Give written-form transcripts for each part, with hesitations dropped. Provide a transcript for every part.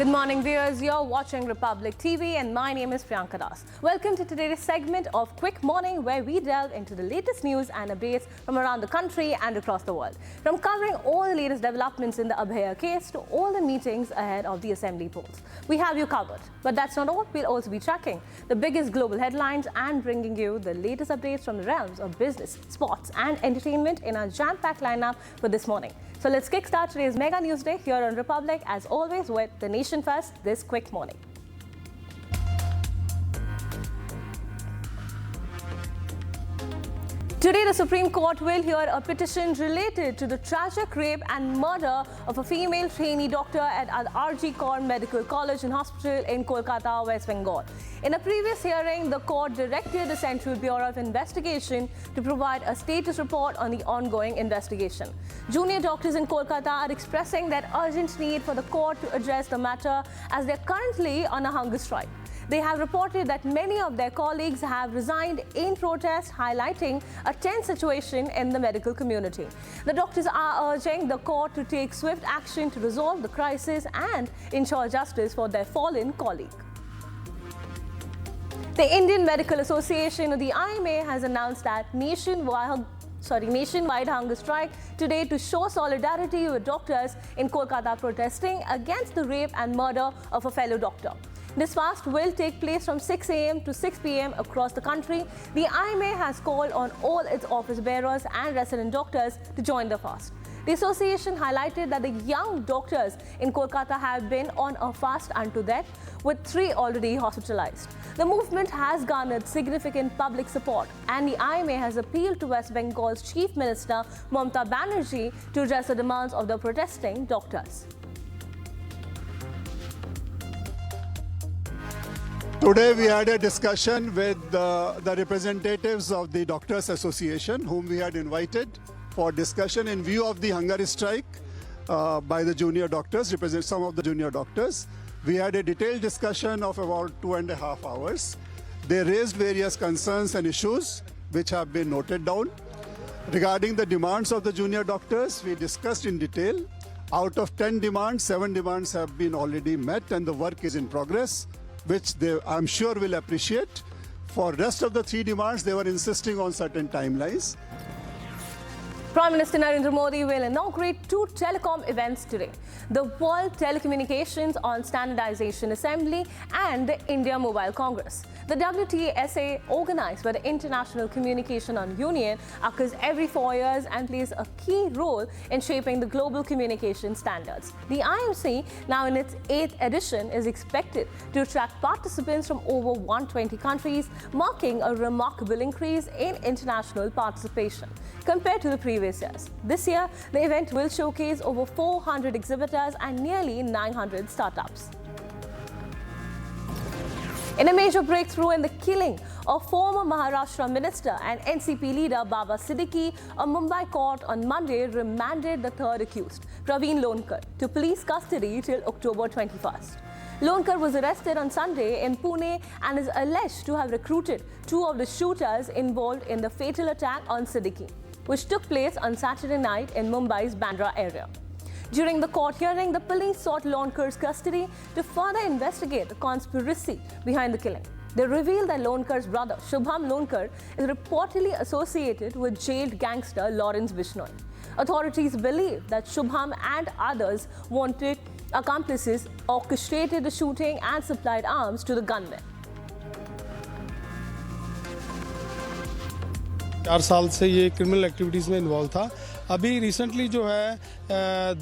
Good morning, viewers. You're watching Republic TV and my name is Priyanka Das. Welcome to today's segment of Quick Morning, where we delve into the latest news and updates from around the country and across the world. From covering all the latest developments in the Abhaya case to all the meetings ahead of the assembly polls, we have you covered. But that's not all. We'll also be tracking the biggest global headlines and bringing you the latest updates from the realms of business, sports and entertainment in our jam-packed lineup for this morning. So let's kickstart today's Mega News Day here on Republic, as always with the nation first this quick morning. Today, the Supreme Court will hear a petition related to the tragic rape and murder of a female trainee doctor at RG Kaur Medical College and Hospital in Kolkata, West Bengal. In a previous hearing, the court directed the Central Bureau of Investigation to provide a status report on the ongoing investigation. Junior doctors in Kolkata are expressing that urgent need for the court to address the matter as they're currently on a hunger strike. They have reported that many of their colleagues have resigned in protest, highlighting a tense situation in the medical community. The doctors are urging the court to take swift action to resolve the crisis and ensure justice for their fallen colleague. The Indian Medical Association, or the IMA, has announced that nationwide hunger strike today to show solidarity with doctors in Kolkata protesting against the rape and murder of a fellow doctor. This fast will take place from 6 a.m. to 6 p.m. across the country. The IMA has called on all its office bearers and resident doctors to join the fast. The association highlighted that the young doctors in Kolkata have been on a fast unto death, with 3 already hospitalized. The movement has garnered significant public support, and the IMA has appealed to West Bengal's Chief Minister Mamata to address the demands of the protesting doctors. Today we had a discussion with the representatives of the Doctors Association, whom we had invited for discussion in view of the hunger strike by the junior doctors, represent some of the junior doctors. We had a detailed discussion of about 2.5 hours. They raised various concerns and issues which have been noted down. Regarding the demands of the junior doctors, we discussed in detail. Out of 10 demands, 7 demands have been already met and the work is in progress, which they, I'm sure, will appreciate. For rest of the 3 demands, they were insisting on certain timelines. Prime Minister Narendra Modi will inaugurate 2 telecom events today: the World Telecommunications on Standardization Assembly and the India Mobile Congress. The WTSA, organized by the International Communication Union, occurs every 4 years and plays a key role in shaping the global communication standards. The IMC, now in its 8th edition, is expected to attract participants from over 120 countries, marking a remarkable increase in international participation compared to the previous years. This year, the event will showcase over 400 exhibitors and nearly 900 startups. In a major breakthrough in the killing of former Maharashtra minister and NCP leader Baba Siddiqui, a Mumbai court on Monday remanded the third accused, Praveen Lonkar, to police custody till October 21st. Lonkar was arrested on Sunday in Pune and is alleged to have recruited 2 of the shooters involved in the fatal attack on Siddiqui, which took place on Saturday night in Mumbai's Bandra area. During the court hearing, the police sought Lonkar's custody to further investigate the conspiracy behind the killing. They revealed that Lonkar's brother, Shubham Lonkar, is reportedly associated with jailed gangster Lawrence Bishnoi. Authorities believe that Shubham and others wanted accomplices orchestrated the shooting and supplied arms to the gunmen. 4 साल से ये criminal activities में involve था। अभी recently जो है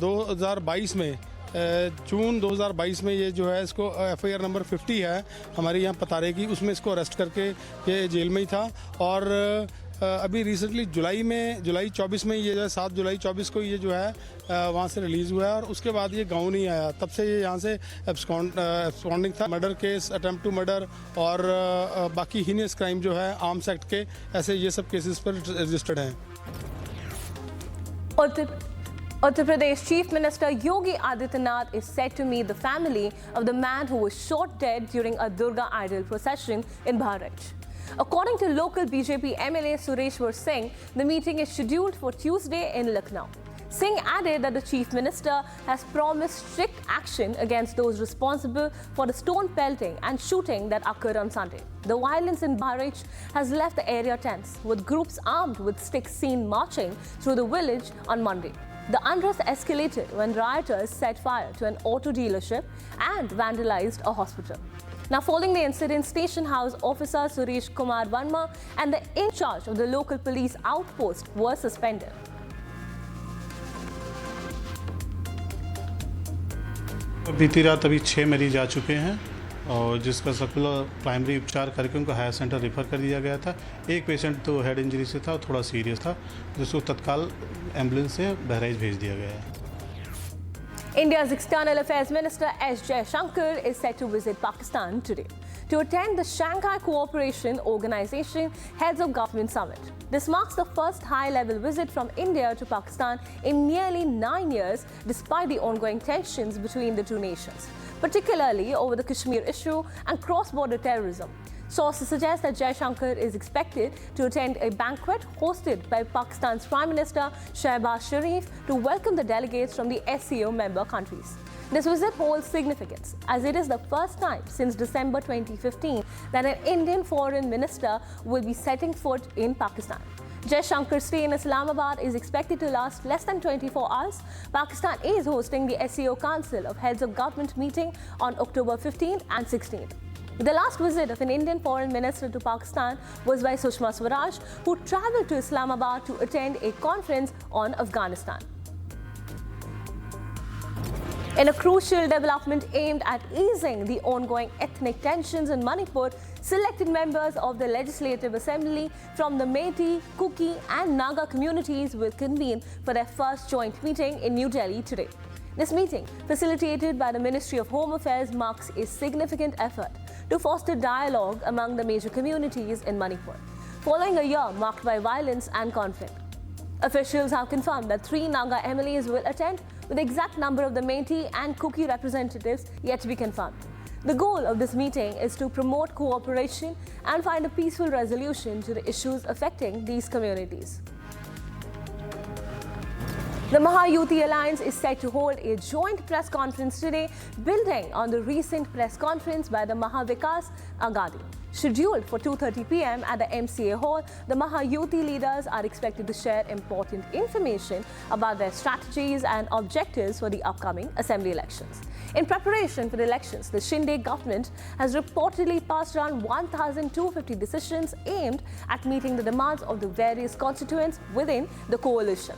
2022 में जून 2022 में ये जो है इसको FIR नंबर 50 है हमारे यहाँ पतारे की, उसमें इसको अरेस्ट करके ये जेल में ही था। और अभी रिसेंटली जुलाई 24 में ये जो है 7 जुलाई 24 को ये जो है वहाँ से रिलीज़ हुआ है और उसके बाद ये गाँव नहीं आया। तब से ये यहाँ से एब्सकॉन्डिंग था। Murder case, attempt to murder और बाकी हीनियस क्राइम जो है आर्म्स एक्ट के, ऐसे ये सब केसेस पर रजिस्टर्ड हैं। Uttar Pradesh Chief Minister Yogi Adityanath is said to meet the family of the man who was shot dead during a Durga idol procession in Bharat. According to local BJP MLA Sureshwar Singh, the meeting is scheduled for Tuesday in Lucknow. Singh added that the Chief Minister has promised strict action against those responsible for the stone pelting and shooting that occurred on Sunday. The violence in Bahraich has left the area tense, with groups armed with sticks seen marching through the village on Monday. The unrest escalated when rioters set fire to an auto dealership and vandalized a hospital. Now, following the incident, Station House officer Suresh Kumar Verma and the in charge of the local police outpost were suspended. बीती रात अभी 6 मरीज आ चुके हैं और जिसका सबको primary उपचार करके उनको हायर सेंटर रेफर कर दिया गया था। एक पेशेंट तो हेड इंजरी से था और थोड़ा सीरियस था, जिसको तत्काल एम्बुलेंस से बहराइच भेज दिया गया है। India's External Affairs Minister S. Jaishankar is set to visit Pakistan today to attend the Shanghai Cooperation Organization Heads of Government Summit. This marks the first high-level visit from India to Pakistan in nearly 9 years, despite the ongoing tensions between the two nations, particularly over the Kashmir issue and cross-border terrorism. Sources suggest that Jaishankar is expected to attend a banquet hosted by Pakistan's Prime Minister Shehbaz Sharif to welcome the delegates from the SCO member countries. This visit holds significance as it is the first time since December 2015 that an Indian foreign minister will be setting foot in Pakistan. Jaishankar's stay in Islamabad is expected to last less than 24 hours. Pakistan is hosting the SCO Council of Heads of Government meeting on October 15th and 16th. The last visit of an Indian foreign minister to Pakistan was by Sushma Swaraj, who travelled to Islamabad to attend a conference on Afghanistan. In a crucial development aimed at easing the ongoing ethnic tensions in Manipur, selected members of the Legislative Assembly from the Meitei, Kuki and Naga communities will convene for their first joint meeting in New Delhi today. This meeting, facilitated by the Ministry of Home Affairs, marks a significant effort to foster dialogue among the major communities in Manipur, following a year marked by violence and conflict. Officials have confirmed that 3 Naga MLAs will attend, with the exact number of the Meitei and Kuki representatives yet to be confirmed. The goal of this meeting is to promote cooperation and find a peaceful resolution to the issues affecting these communities. The Mahayuti Alliance is set to hold a joint press conference today, building on the recent press conference by the Mahavikas Aghadi. Scheduled for 2:30 p.m. at the MCA Hall, the Mahayuti leaders are expected to share important information about their strategies and objectives for the upcoming assembly elections. In preparation for the elections, the Shinde government has reportedly passed around 1,250 decisions aimed at meeting the demands of the various constituents within the coalition.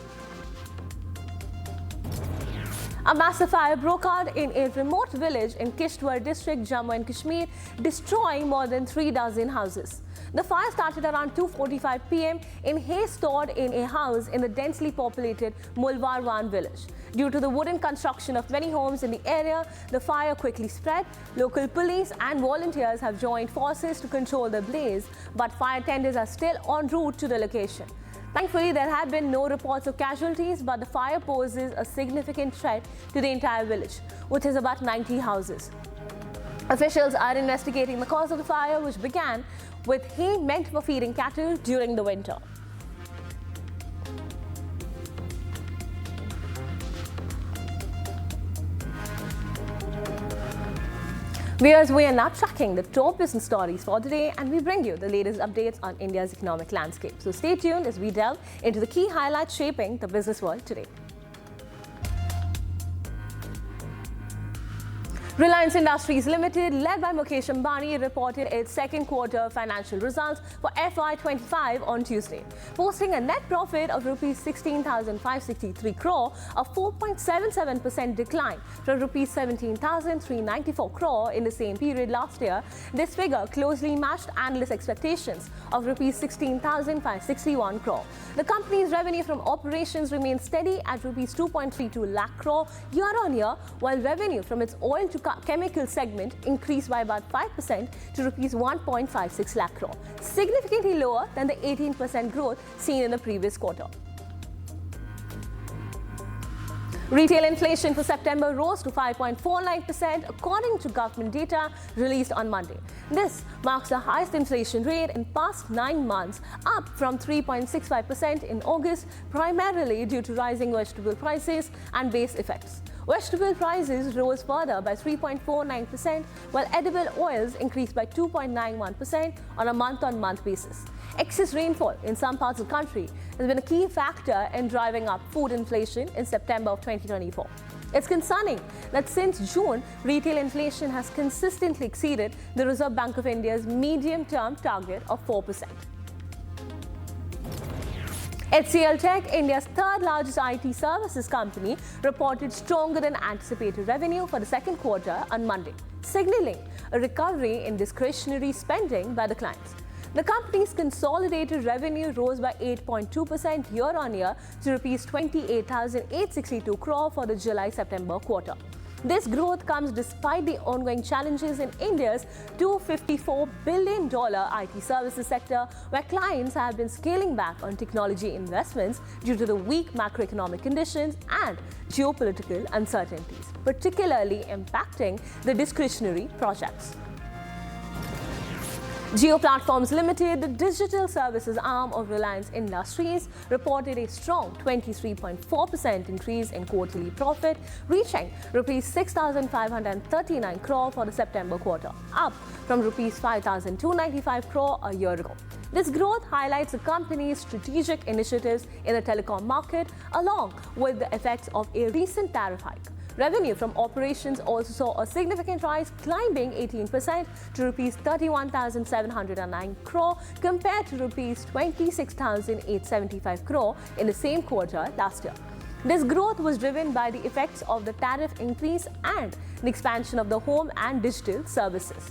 A massive fire broke out in a remote village in Kishtwar district, Jammu and Kashmir, destroying more than 3 dozen houses. The fire started around 2:45 p.m. in hay stored in a house in the densely populated Mulwarwan village. Due to the wooden construction of many homes in the area, the fire quickly spread. Local police and volunteers have joined forces to control the blaze, but fire tenders are still en route to the location. Thankfully, there have been no reports of casualties, but the fire poses a significant threat to the entire village, which has about 90 houses. Officials are investigating the cause of the fire, which began with hay meant for feeding cattle during the winter. Viewers, we are now tracking the top business stories for today, and we bring you the latest updates on India's economic landscape. So stay tuned as we delve into the key highlights shaping the business world today. Reliance Industries Limited, led by Mukesh Ambani, reported its second quarter financial results for FY25 on Tuesday, posting a net profit of Rs 16,563 crore, a 4.77% decline from Rs 17,394 crore in the same period last year. This figure closely matched analyst expectations of Rs 16,561 crore. The company's revenue from operations remained steady at Rs 2.32 lakh crore year-on-year, while revenue from its oil to chemical segment increased by about 5% to Rs 1.56 lakh crore, significantly lower than the 18% growth seen in the previous quarter. Retail inflation for September rose to 5.49% according to government data released on Monday. This marks the highest inflation rate in past 9 months, up from 3.65% in August, primarily due to rising vegetable prices and base effects. Vegetable prices rose further by 3.49%, while edible oils increased by 2.91% on a month-on-month basis. Excess rainfall in some parts of the country has been a key factor in driving up food inflation in September of 2024. It's concerning that since June, retail inflation has consistently exceeded the Reserve Bank of India's medium-term target of 4%. HCL Tech, India's third largest IT services company, reported stronger than anticipated revenue for the second quarter on Monday, signaling a recovery in discretionary spending by the clients. The company's consolidated revenue rose by 8.2% year-on-year to Rs 28,862 crore for the July-September quarter. This growth comes despite the ongoing challenges in India's $254 billion IT services sector, where clients have been scaling back on technology investments due to the weak macroeconomic conditions and geopolitical uncertainties, particularly impacting the discretionary projects. Jio Platforms Limited, the digital services arm of Reliance Industries, reported a strong 23.4% increase in quarterly profit, reaching Rs 6,539 crore for the September quarter, up from Rs 5,295 crore a year ago. This growth highlights the company's strategic initiatives in the telecom market, along with the effects of a recent tariff hike. Revenue from operations also saw a significant rise, climbing 18% to Rs 31,709 crore compared to Rs 26,875 crore in the same quarter last year. This growth was driven by the effects of the tariff increase and the expansion of the home and digital services.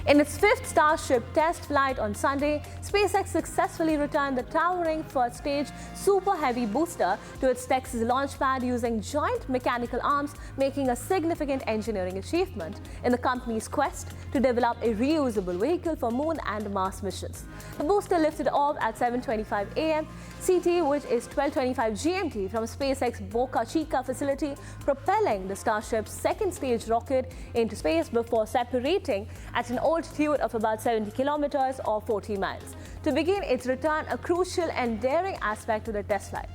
In its fifth Starship test flight on Sunday, SpaceX successfully returned the towering first-stage Super Heavy booster to its Texas launch pad using joint mechanical arms, making a significant engineering achievement in the company's quest to develop a reusable vehicle for Moon and Mars missions. The booster lifted off at 7:25 a.m. CT, which is 12:25 GMT, from SpaceX Boca Chica facility, propelling the Starship's second-stage rocket into space before separating at an altitude of about 70 kilometers or 40 miles. To begin its return, a crucial and daring aspect to the test flight.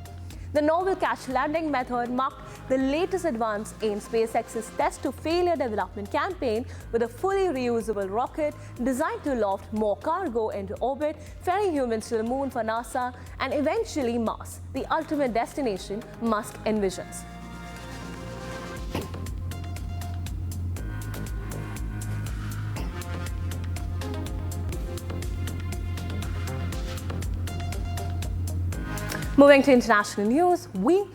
The novel catch landing method marked the latest advance in SpaceX's test-to-failure development campaign, with a fully reusable rocket designed to loft more cargo into orbit, ferry humans to the Moon for NASA, and eventually Mars, the ultimate destination Musk envisions. Moving to international news, we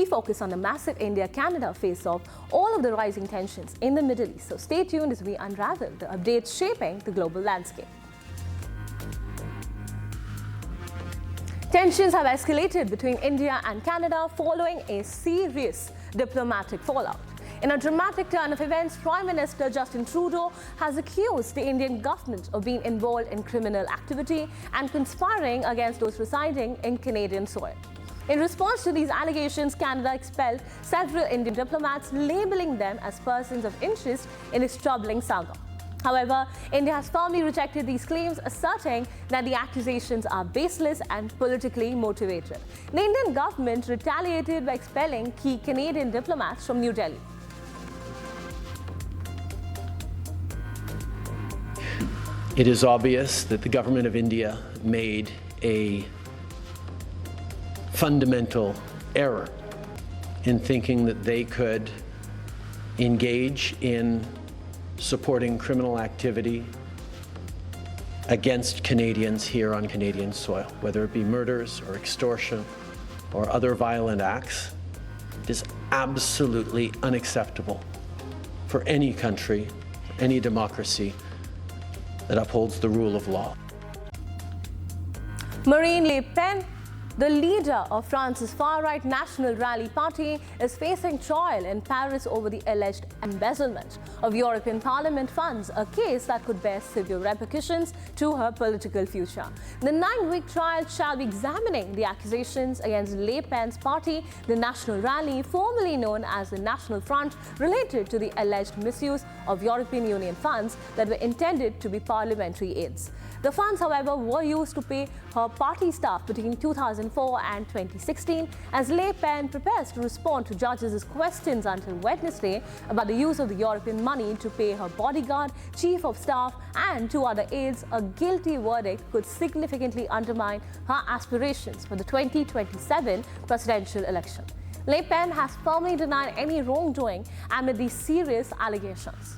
focus on the massive India-Canada face-off, all of the rising tensions in the Middle East. So stay tuned as we unravel the updates shaping the global landscape. Tensions have escalated between India and Canada following a serious diplomatic fallout. In a dramatic turn of events, Prime Minister Justin Trudeau has accused the Indian government of being involved in criminal activity and conspiring against those residing in Canadian soil. In response to these allegations, Canada expelled several Indian diplomats, labeling them as persons of interest in this troubling saga. However, India has firmly rejected these claims, asserting that the accusations are baseless and politically motivated. The Indian government retaliated by expelling key Canadian diplomats from New Delhi. It is obvious that the government of India made a fundamental error in thinking that they could engage in supporting criminal activity against Canadians here on Canadian soil, whether it be murders or extortion or other violent acts. It is absolutely unacceptable for any country, any democracy that upholds the rule of law. Marine Le Pen, The leader of France's far-right National Rally Party is facing trial in Paris over the alleged embezzlement of European Parliament funds, a case that could bear severe repercussions to her political future. The 9-week trial shall be examining the accusations against Le Pen's party, the National Rally, formerly known as the National Front, related to the alleged misuse of European Union funds that were intended to be parliamentary aids. The funds, however, were used to pay her party staff between 2004 and 2016, as Le Pen prepares to respond to judges' questions until Wednesday about the use of the European money to pay her bodyguard, chief of staff, and 2 other aides. A guilty verdict could significantly undermine her aspirations for the 2027 presidential election. Le Pen has firmly denied any wrongdoing amid these serious allegations.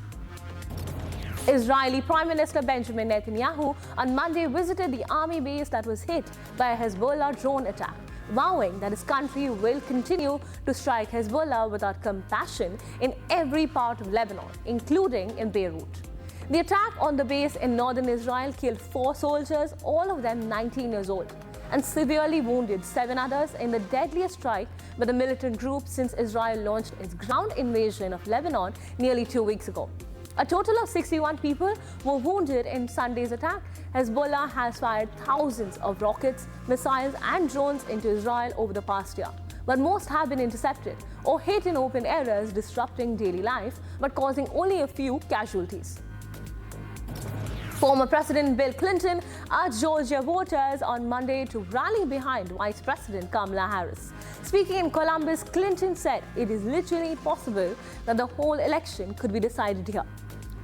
Israeli Prime Minister Benjamin Netanyahu on Monday visited the army base that was hit by a Hezbollah drone attack, vowing that his country will continue to strike Hezbollah without compassion in every part of Lebanon, including in Beirut. The attack on the base in northern Israel killed 4 soldiers, all of them 19 years old, and severely wounded 7 others in the deadliest strike by the militant group since Israel launched its ground invasion of Lebanon nearly 2 weeks ago. A total of 61 people were wounded in Sunday's attack. Hezbollah has fired thousands of rockets, missiles, and drones into Israel over the past year, but most have been intercepted or hit in open areas, disrupting daily life but causing only a few casualties. Former President Bill Clinton urged Georgia voters on Monday to rally behind Vice President Kamala Harris. Speaking in Columbus, Clinton said it is literally possible that the whole election could be decided here.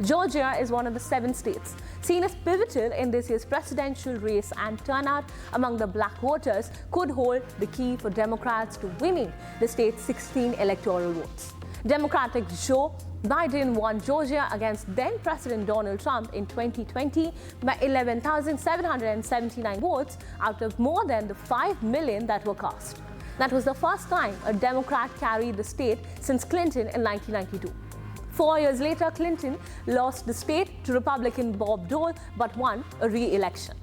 Georgia is one of the 7 states seen as pivotal in this year's presidential race, and turnout among the black voters could hold the key for Democrats to winning the state's 16 electoral votes. Democratic Joe Biden won Georgia against then-President Donald Trump in 2020 by 11,779 votes out of more than the 5 million that were cast. That was the first time a Democrat carried the state since Clinton in 1992. 4 years later, Clinton lost the state to Republican Bob Dole but won a re-election.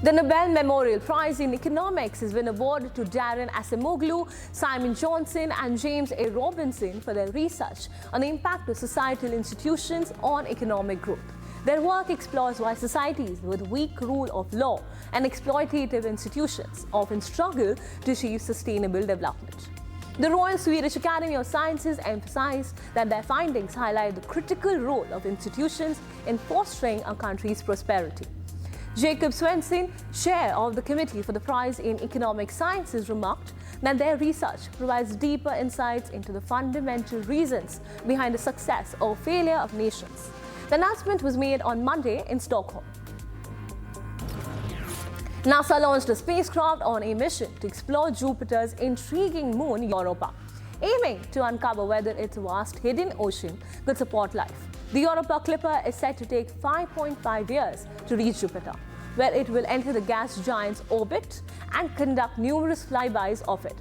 The Nobel Memorial Prize in Economics has been awarded to Darren Acemoglu, Simon Johnson, and James A. Robinson for their research on the impact of societal institutions on economic growth. Their work explores why societies with weak rule of law and exploitative institutions often struggle to achieve sustainable development. The Royal Swedish Academy of Sciences emphasized that their findings highlight the critical role of institutions in fostering a country's prosperity. Jacob Swenson, chair of the Committee for the Prize in Economic Sciences, remarked that their research provides deeper insights into the fundamental reasons behind the success or failure of nations. The announcement was made on Monday in Stockholm. NASA launched a spacecraft on a mission to explore Jupiter's intriguing moon, Europa, aiming to uncover whether its vast hidden ocean could support life. The Europa Clipper is set to take 5.5 years to reach Jupiter, where it will enter the gas giant's orbit and conduct numerous flybys of it.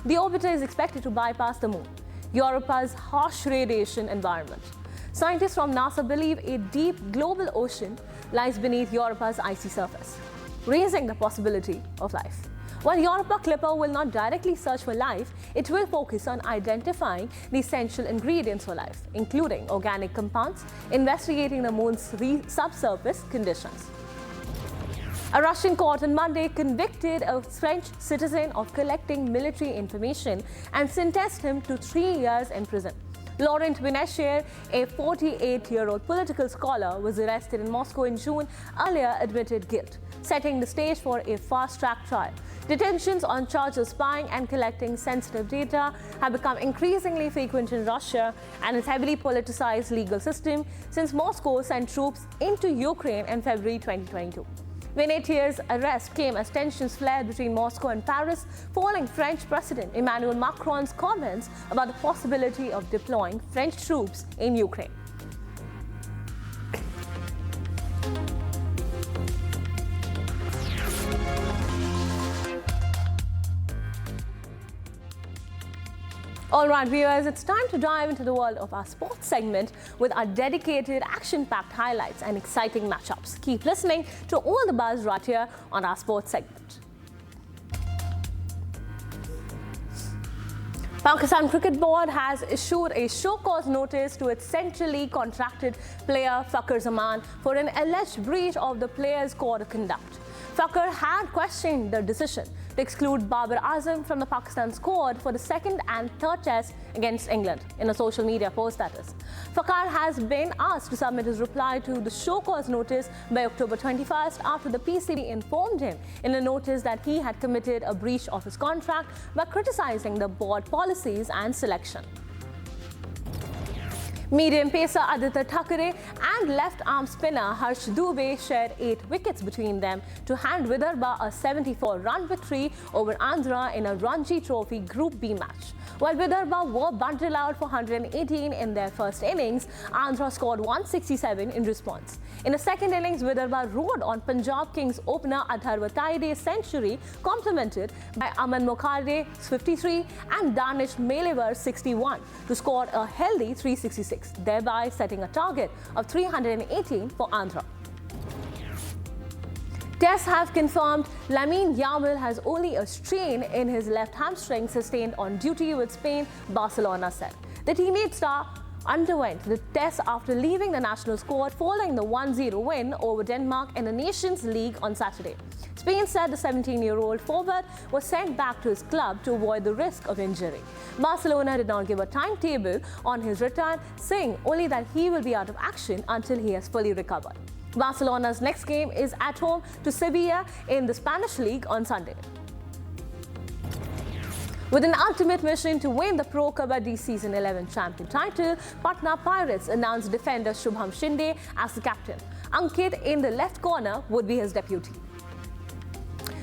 The orbiter is expected to bypass the moon, Europa's harsh radiation environment. Scientists from NASA believe a deep global ocean lies beneath Europa's icy surface, raising the possibility of life. While Europa Clipper will not directly search for life, it will focus on identifying the essential ingredients for life, including organic compounds, investigating the moon's subsurface conditions. A Russian court on Monday convicted a French citizen of collecting military information and sentenced him to 3 years in prison. Laurent Benechier, a 48-year-old political scholar, was arrested in Moscow in June, earlier admitted guilt, setting the stage for a fast-track trial. Detentions on charges of spying and collecting sensitive data have become increasingly frequent in Russia and its heavily politicized legal system since Moscow sent troops into Ukraine in February 2022. Benetier's arrest came as tensions flared between Moscow and Paris following French President Emmanuel Macron's comments about the possibility of deploying French troops in Ukraine. All right, viewers, it's time to dive into the world of our sports segment with our dedicated, action-packed highlights and exciting matchups. Keep listening to All the Buzz right here on our sports segment. Pakistan Cricket Board has issued a show-cause notice to its centrally contracted player Fakhar Zaman for an alleged breach of the player's code of conduct. Fakhar had questioned the decision to exclude Babar Azam from the Pakistan squad for the second and third test against England in a social media post, that is. Fakhar has been asked to submit his reply to the show-cause notice by October 21st after the PCB informed him in a notice that he had committed a breach of his contract by criticizing the board policies and selection. Medium pacer Aditya Thakare and left-arm spinner Harsh Dubey shared 8 wickets between them to hand Vidarbha a 74-run victory over Andhra in a Ranji Trophy Group B match. While Vidarbha were bundled out for 118 in their first innings, Andhra scored 167 in response. In the second innings, Vidarbha rode on Punjab Kings opener Atharva Taide's century, complemented by Aman Mokharde's 53 and Danish Melevar's 61 to score a healthy 366, thereby setting a target of 318 for Andhra. Tests have confirmed Lamine Yamal has only a strain in his left hamstring sustained on duty with Spain, Barcelona said. The teenage star underwent the test after leaving the national squad following the 1-0 win over Denmark in the Nations League on Saturday. Spain said the 17-year-old forward was sent back to his club to avoid the risk of injury. Barcelona did not give a timetable on his return, saying only that he will be out of action until he has fully recovered. Barcelona's next game is at home to Sevilla in the Spanish League on Sunday. With an ultimate mission to win the Pro Kabaddi Season 11 champion title, Patna Pirates announced defender Shubham Shinde as the captain. Ankit in the left corner would be his deputy.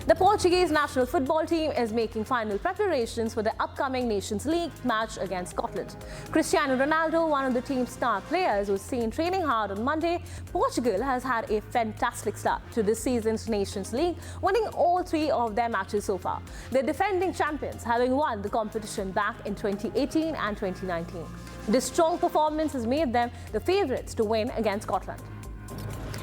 The Portuguese national football team is making final preparations for the upcoming Nations League match against Scotland. Cristiano Ronaldo, one of the team's star players, was seen training hard on Monday. Portugal has had a fantastic start to this season's Nations League, winning all 3 of their matches so far. The defending champions, having won the competition back in 2018 and 2019. This strong performance has made them the favourites to win against Scotland.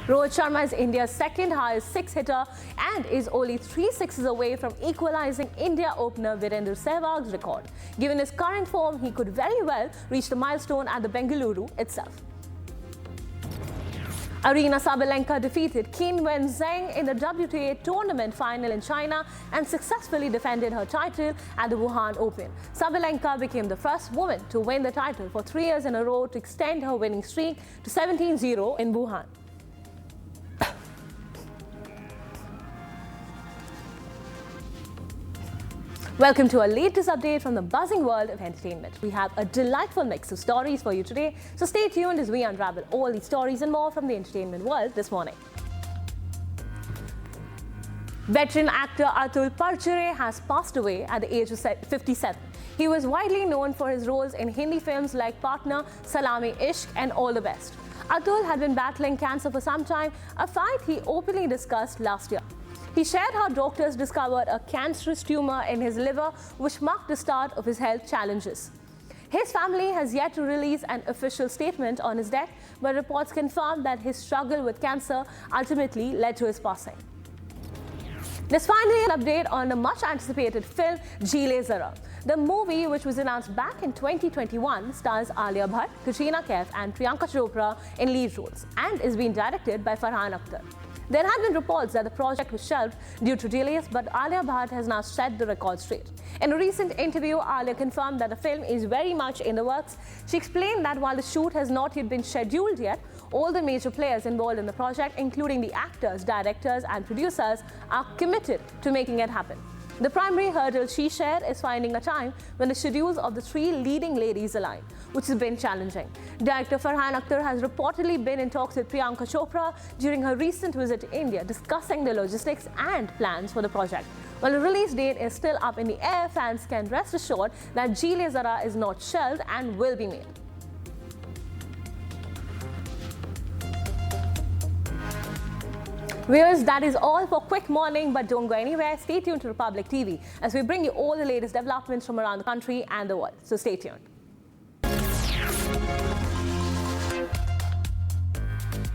Rohit Sharma is India's second highest six-hitter and is only 3 sixes away from equalizing India opener Virendra Sehwag's record. Given his current form, he could very well reach the milestone at the Bengaluru itself. Arina Sabalenka defeated Qin Wen Zheng in the WTA tournament final in China and successfully defended her title at the Wuhan Open. Sabalenka became the first woman to win the title for 3 years in a row to extend her winning streak to 17-0 in Wuhan. Welcome to our latest update from the buzzing world of entertainment. We have a delightful mix of stories for you today, so stay tuned as we unravel all these stories and more from the entertainment world this morning. Veteran actor Atul Parchere has passed away at the age of 57. He was widely known for his roles in Hindi films like Partner, Salami Ishq and All the Best. Atul had been battling cancer for some time, a fight he openly discussed last year. He shared how doctors discovered a cancerous tumor in his liver, which marked the start of his health challenges. His family has yet to release an official statement on his death, but reports confirm that his struggle with cancer ultimately led to his passing. There's finally an update on the much-anticipated film Jile Zara. The movie, which was announced back in 2021, stars Alia Bhatt, Katrina Kaif and Priyanka Chopra in lead roles and is being directed by Farhan Akhtar. There had been reports that the project was shelved due to delays, but Alia Bhatt has now set the record straight. In a recent interview, Alia confirmed that the film is very much in the works. She explained that while the shoot has not yet been scheduled yet, all the major players involved in the project, including the actors, directors and producers, are committed to making it happen. The primary hurdle she shared is finding a time when the schedules of the 3 leading ladies align, which has been challenging. Director Farhan Akhtar has reportedly been in talks with Priyanka Chopra during her recent visit to India, discussing the logistics and plans for the project. While the release date is still up in the air, fans can rest assured that Jile Zara is not shelved and will be made. Viewers, that is all for Quick Morning, but don't go anywhere. Stay tuned to Republic TV as we bring you all the latest developments from around the country and the world. So stay tuned.